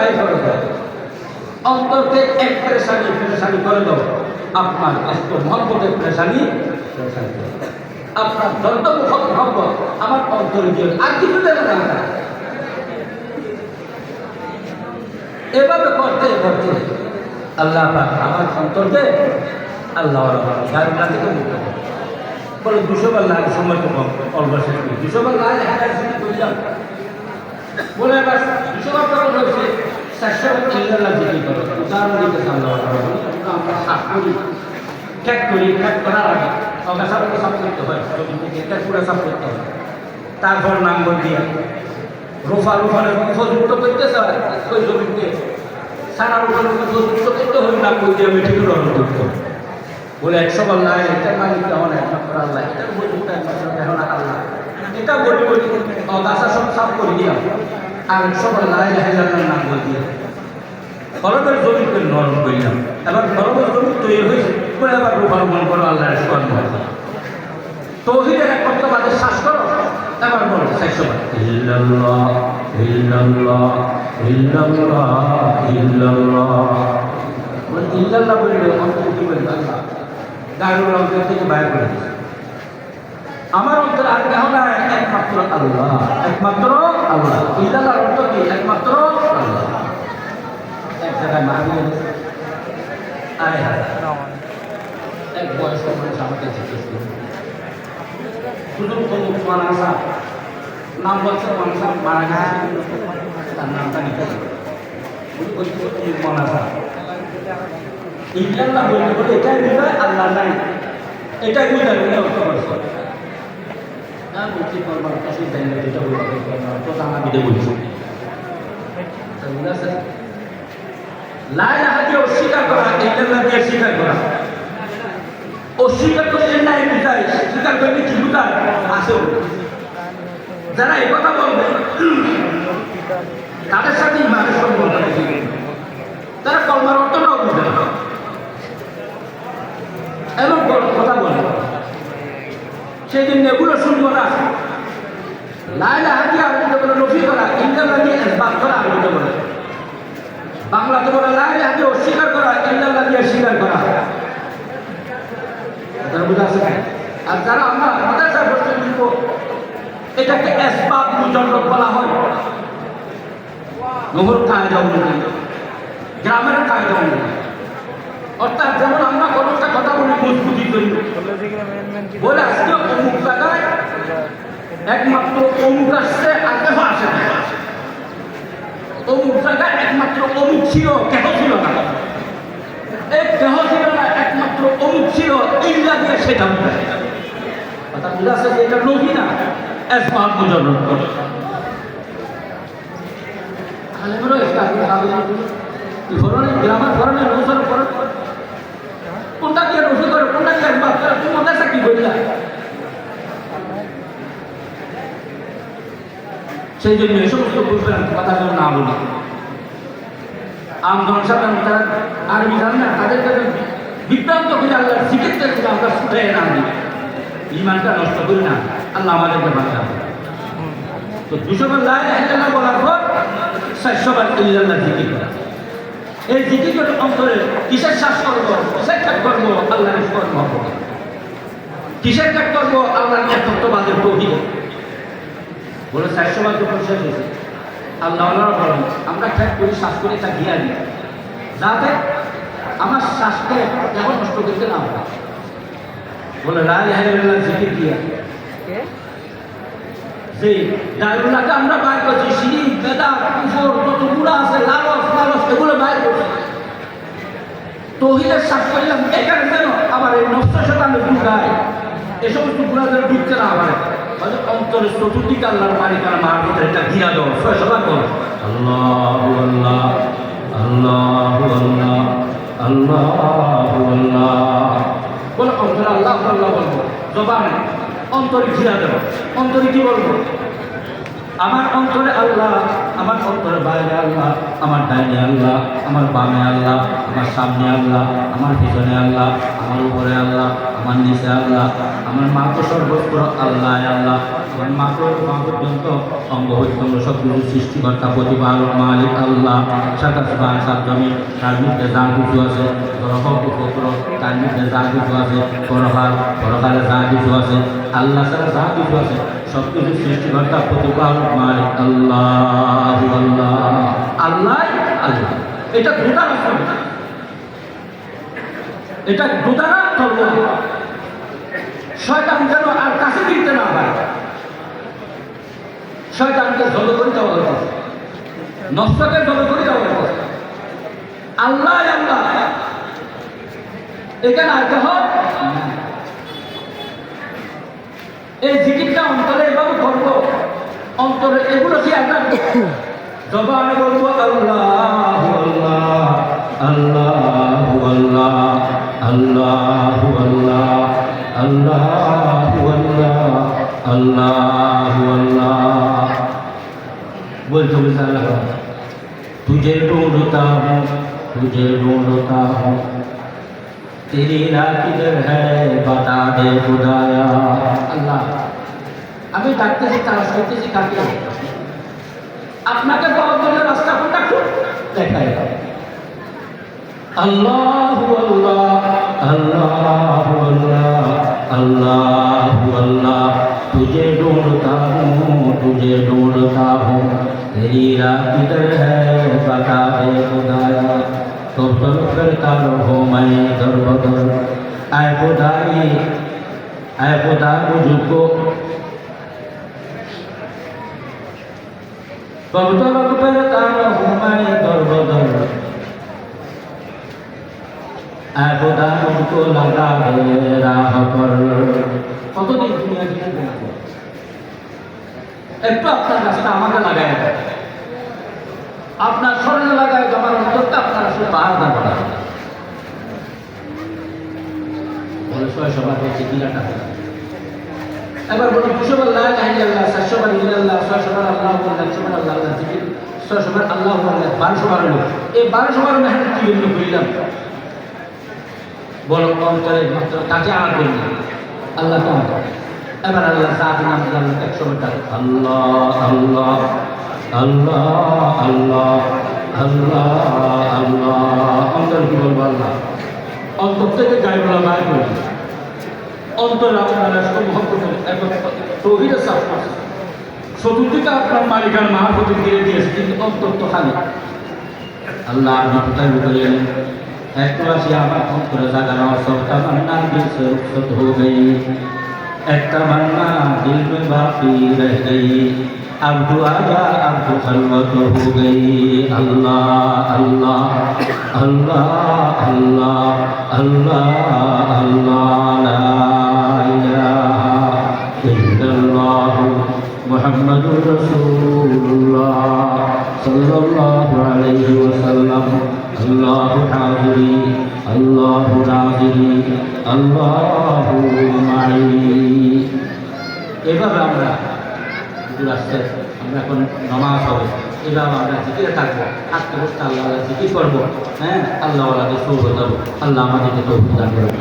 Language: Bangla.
লাই করে দাও, অন্তরকে এক পেরেশানি করে দাও। আপনার এত মহব্বতের পেরেশানি আপনার দন্তমুখ মহব্বত আমার অন্তরে দিয়ে আর কিছু দেবে না। এভাবে করতে করতে আল্লাহ পাক আমার অন্তরকে আল্লাহ গায়ুল্লাহ থেকে মুক্ত করে। বলে 200 বার লাগে সময় তো কম, অল্প শেষ করি 200 বার লাগে বলে এবার 200 বার করা হয়েছে 400 বার ইল্লাল্লাহ জিকির করো। উদাহরণ দিতে আমরা শ্বাস করি, ঠেক করি, ঠেক করার আগে অগাছাকে সাফ করতে হয়, জমি থেকে এটা পুরো সাফ করতে হয়। তারপর নাঙ্গল দিয়ে রোফার উপযুক্ত করতেছে ওই জমিতে সারার উপরে উপযুক্ত করতে হয়, নাঙ্গল দিয়ে মেঠে রহন করতে হয়। বলে 100 বার লাগে এটার মালিক কেমন একমাত্র আল্লাহ, এটার উপযুক্ত একমাত্র এখন আল্লাহ, এটা বলি অগাছা সব সাফ করে দিলাম। আর 100 বার লাগে নাঙ্গল দিয়ে বরফের জমি করে নরম করলাম। এবার বরফের জমি তৈরি হয়েছে বলে এবার রোপণ করো আল্লাহর কর্ম তৌহিদের একমাত্র বাদে শ্বাস করো। এবার বলো 400 বার ইল্লাল্লাহ ইল্লাল্লাহ ইল্লাল্লাহ ইল্লাল্লাহ বলে ইল্লাল্লাহ বললে অন্তর কি বলবে আল্লাহ গায়ের অন্তর থেকে বাইরে করে দিচ্ছে। আমার অন্তর আর কেউ নাই, একমাত্র আল্লাহ, একমাত্র আল্লাহ। ইল্লাল্লাহর অর্থ কি? একমাত্র আল্লাহ। এক জায়গায় মারিয়ে আয় হায় এক বয়স্ক মানুষ আমাকে জিজ্ঞেস করি শুধু কোনো মানাসা নাম বলছে, মানুষের মারা গেছে তার নামটা নিতে মানাসা ইল্লাল্লাহ বলতে বলে এটাই বুঝায় আল্লাহ নাই, এটাই বুঝায় বলে অর্থ করছে না বলছি করবার কাছে যাই না, যেটা বলতে তো জানা দিতে বলছি লা ইলাহা দিয়ে অস্বীকার করা, ইল্লাল্লাহ দিয়ে স্বীকার করা। অস্বীকার করলে নাই বুঝায়, স্বীকার করলে কি বুঝায় আসেও। যারা এই কথা বলবে তাদের সাথে ইমানের সম্পর্ক নেই, তারা কলমার অর্থটাও বুঝবে না এবং কথা বলে সেই দিন এগুলো শুনবো না। লা ইলাহা দিয়ে আরবিতে বলে নফি করা, ইল্লাল্লাহ দিয়ে ইসবাত করা আরবিতে বলে। বাংলাতে বলে লা ইলাহা দিয়ে অস্বীকার করা, ইল্লাল্লাহ দিয়ে স্বীকার করা। আর যারা আমরা মাদ্রাসায় বসে দিব এটাকে ইসবাত মুজাররদ বলা হয়। নহর কায়দা অনুযায়ী, গ্রামের কায়দা অনুযায়ী, অর্থাৎ যেমন আমরা কোনো একটা কথা বলি মজবুতি করি বলে আজকে অমুক জায়গায় একমাত্র অমুক আসছে আর কেহ আসে না, অমুক জায়গায় একমাত্র অমুক ছিল কেহ ছিল না, এক কেহ ছিল না একমাত্র অমুক ছিল, ইল্লা দিয়ে সেটা বুঝায়। কথা বুঝা আছে যে এটা নবী না, ইসবাত মুজাররদ করে। আলেমরা ধরনের গ্রামের ধরনের অনুসরণ করে, কোনটা দিয়ে নফি করে কোনটা দিয়ে ইসবাত করে, তুমি মাদ্রাসা কি বললা? সেই জন্য এই সমস্ত বুঝবেন কথা যেন না বলি। আমজন সাধারণ তারা আরবি জান না, তাদের কাছে বিভ্রান্ত করে আল্লাহর জিকিরটা করে আমরা ছুটে না দিই, ইমানটা নষ্ট করি না, আল্লাহ আমাদেরকে বাঁচাবে। তো 200 বার লা ইলাহা ইল্লাল্লাহ বলার পর 400 বার ইল্লাল্লাহ জিকির করা। এই জিকিরের অন্তরে কিসের শ্বাস করবো, কিসের ত্যাগ করবো? আল্লাহর কর্ম হবে। কিসের ত্যাগ করবো? আল্লাহর একত্ববাদের তৌহিদ। বলে 400 বার যখন শেষ হয়েছে আল্লাহ বলেন আমরা ত্যাগ করি, শ্বাস করি, তা ঘিয়া দিই যাতে আমার শ্বাসকে কেমন নষ্ট করতে না হয়। বলে লা ইলাহা ইল্লাল্লাহ জিকির দিয়া যে গায়রুল্লাহকে আমরা বাইর করছি, শিরিক, বেদাত, কুফর, যত গুনাহ আছে, লালচ এগুলো বাইর করছি। তৌহিদের শ্বাস করলাম এখানে যেন আবার এই নষ্ট শতাংশ ঢুকায়, এ সমস্ত গুনাহ যেন ঢুকতে না পারে। অন্তরের চতুর্দিকে আল্লাহর মালিকানা মার ভিতরে এটা ঘিরা দেওয়া, ফয়সালা করো আল্লাহু আল্লাহ আল্লাহু আল্লাহ আল্লাহু আল্লাহ বলে অন্তরে আল্লাহ আল্লাহ বলবো, জবানে অন্তরে ঘিরা দেবো। অন্তরে কি বলবো? আমার অন্তরে আল্লাহ, আমার অন্তরে বাইরে আল্লাহ, আমার ডাইনে আল্লাহ, আমার বামে আল্লাহ, আমার সামনে আল্লাহ, আমার পিছনে আল্লাহ, আমার উপরে আল্লাহ, আমার নিচে আল্লাহ, আমার মাথা সর্বস্ব আল্লাহ আল্লাহ, মাত্র মা পর্যন্ত অঙ্গ প্রত্যঙ্গ সব কিছু সৃষ্টিকর্তা প্রতিপালক মালিক আল্লাহ সাতাশবান সাত জমি তার মধ্যে যা কিছু আছে গ্রহ উপগ্র তার মধ্যে যা কিছু আছে পরকালে যা কিছু আছে আল্লাহ ছাড়া যা কিছু আছে সব কিছু সৃষ্টিকর্তা প্রতিপালক মালিক আল্লাহ আল্লাহ আল্লাহ আল্লাহ। এটা গোটানা এটা গোটানা তলোয়ার। শয়তান যেন আর কাছে কিনতে না পারে, শয়তানকে জল করে দেওয়া হয়েছে, নষ্টকে জল করে দেওয়া হয়েছে। আল্লাহ আল্লাহ এখানে আর কেহ এই জিকিরটা অন্তরে এভাবে করবো, অন্তরে এগুলো কি একটা জবানে বলবো আল্লাহ আল্লাহ আল্লাহ আল্লাহ আল্লাহ আল্লাহ अल्लाह अल्लाह अल्लाह अल्लाह बोलते बोलता तुझे ढूंढता हूँ तेरी राह किधर है बता दे खुदाया। अल्लाह আমি ডাকতেছি তালাশ করতেছি কাকে, আপনাকে পাওয়ার জন্য রাস্তা কোনটা খুব দেখায়। अल्लाह अल्लाह अल्लाह अल्लाह अल्लाह अल्लाह तुझे ढूंढता हूँ तेरी राह किधर है बता दे खुदाया। तो करता रहो मैं दर बदर आए खुदा मुझको कब तक करता रहो मैं दर बदर खुदा मुझको लगा दे राह पर। কতদিন দুনিয়া জীবন করবো, একটু আপনার রাস্তা আমাকে লাগায় দেয়, আপনার স্মরণে লাগায় আমার অন্তরটা আপনার আসলে বাহাদা করা বলে সবার হচ্ছে দিলাটা। এবার বলুন 200 বার লা ইলাহা ইল্লাল্লাহ, 700 বার ইল্লাল্লাহ, 600 বার আল্লাহু আকবার, 100 বার আল্লাহ জিকির, 600 বার আল্লাহু আকবার, 1200 বার হলো। এই 1200 বার মেহনত কি জন্য কইলাম বলো, অন্তরে মাত্র কাকে আমার করি আল্লাহ তো আমার। এবার আল্লাহ সাথে নাম দিলাম 100 বার আল্লাহ আল্লাহ আল্লাহ আল্লাহ আল্লাহ আল্লাহ। অন্তর কি বলবো আল্লাহ, অন্তর থেকে গায়বুল্লাহ বাইর করি, অন্তরে আপনারা সম্ভব তৌহিদের সাফ করছে, চতুর্দিকে আপনার মালিকার মাহফুজ ঘিরে দিয়েছে, কিন্তু অন্তর তো খালি। আল্লাহ আপনি কোথায় বলে এলেন एक আমার অন্তরে জাগানো সব तमन्ना दिल से रुखसत हो गई, एक तमन्ना दिल में बाकी रह गई, अब दुआ जा अब तो खलवत हो गई। अल्लाह अल्लाह अल्लाह अल्लाह अल्लाह अल्लाह ला इलाहा इल्लल्लाह मुहम्मदुर रसूलुल्लाह सल्लल्लाहु अलैहि वसल्लम। अल्लाहु हाज़िरी अल्लाहु नाज़िरी अल्लाहु माई। এভাবে আমরা আসছে, আমরা এখন নামাজ হবে, এভাবে আমরা জিকিরে থাকবো, থাকতে বসতে আল্লাহ জিকির করবো, হ্যাঁ আল্লাহ আল্লাহকে সৌর দেবো। আল্লাহ আমাদেরকে তৌফিক দান করুন।